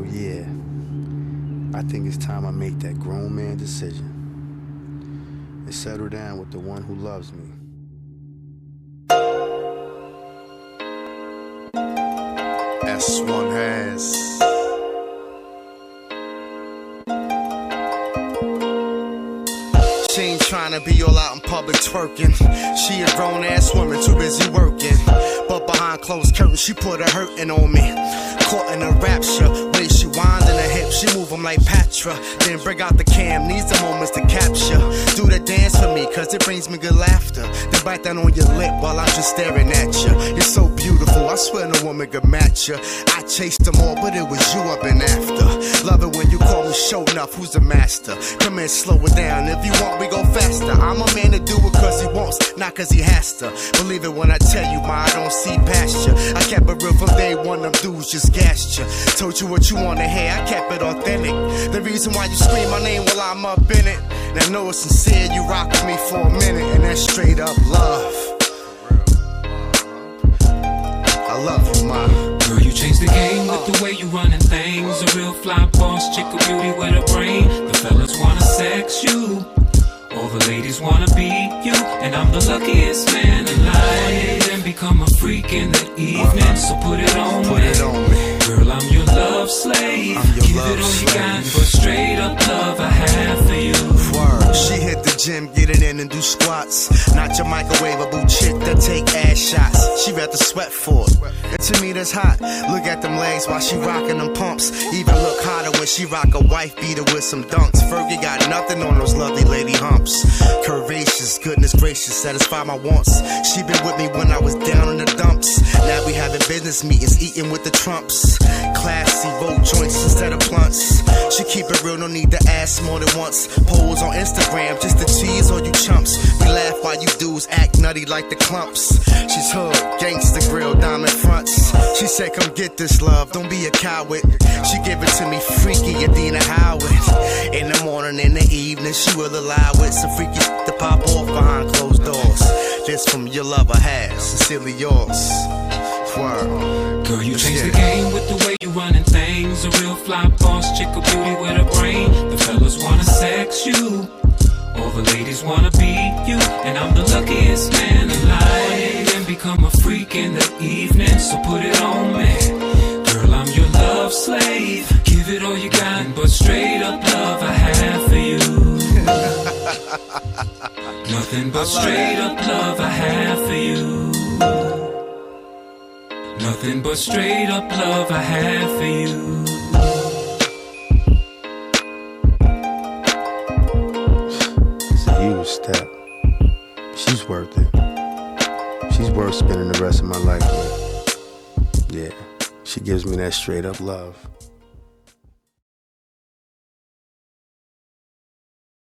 So yeah, I think it's time I make that grown man decision and settle down with the one who loves me. S1 has. She ain't tryna be all out in public twerking. She a grown ass woman too busy working. But behind closed curtains, she put a hurtin' on me. Caught in a rapture, way she wind in her hips, she move 'em like Patra. Then bring out the cam, needs the moments to capture. Do the dance for me, cause it brings me good laughter. Then bite down on your lip while I'm just staring at you. You're so beautiful, I swear no woman could match you. I chased them all, but it was you I've been after. Love it when you call me show enough, who's the master? Come in, slow it down, if you want we go faster. I'm a man to do it cause he wants, not cause he has to. Believe it when I tell you, ma, I don't see past you. I kept it real from day one, them dudes just gassed you. Told you what you wanna hear, I kept it authentic. The reason why you scream my name while I'm up in it. And I know it's sincere, you rock with me for a minute, and that's straight up love. I love you, ma. Girl, you changed the game with the way you running things. A real fly boss, chick, a beauty with a brain. The fellas wanna sex you, all the ladies wanna be you, and I'm the luckiest man alive. And become a freak in the evening, so put it on me. Girl, I'm your love slave. Give it all you got, but straight up love I have for you. Word. She hit the gym, get it in and do squats. Not your microwavable chick that take ass shots. She rather sweat for it. And to me that's hot. Look at them legs while she rockin' them pumps. Even look hotter when she rock a wife beater with some dunks. Fergie got nothing on those lovely lady humps. Curvaceous, goodness gracious, satisfy my wants. She been with me when I was down in the dumps. Now we having business meetings, eating with the Trumps. Classy, roll joints instead of blunts. She keep it real, no need to ask more than once. Polls on Instagram, just to tease all you chumps. We laugh while you dudes act nutty like the clumps. She's hood, gangsta grill, diamond fronts. She said come get this love, don't be a coward. She give it to me freaky, Adina Howard. In the morning, in the evening, she will allow it. Some freaky to pop off behind closed doors. This from your lover has, sincerely yours. Word. Girl, you changed the game with the way you running things. A real fly boss, chick, a beauty with a brain. The fellas wanna sex you, all the ladies wanna be you, and I'm the luckiest man alive. And become a freak in the evening, so put it on me. Girl, I'm your love slave. Give it all you got, but straight up love I have for you. Nothing but straight up love I have for you. Nothing but straight up love I have for you. It's a huge step. She's worth it. She's worth spending the rest of my life with. Yeah, she gives me that straight up love.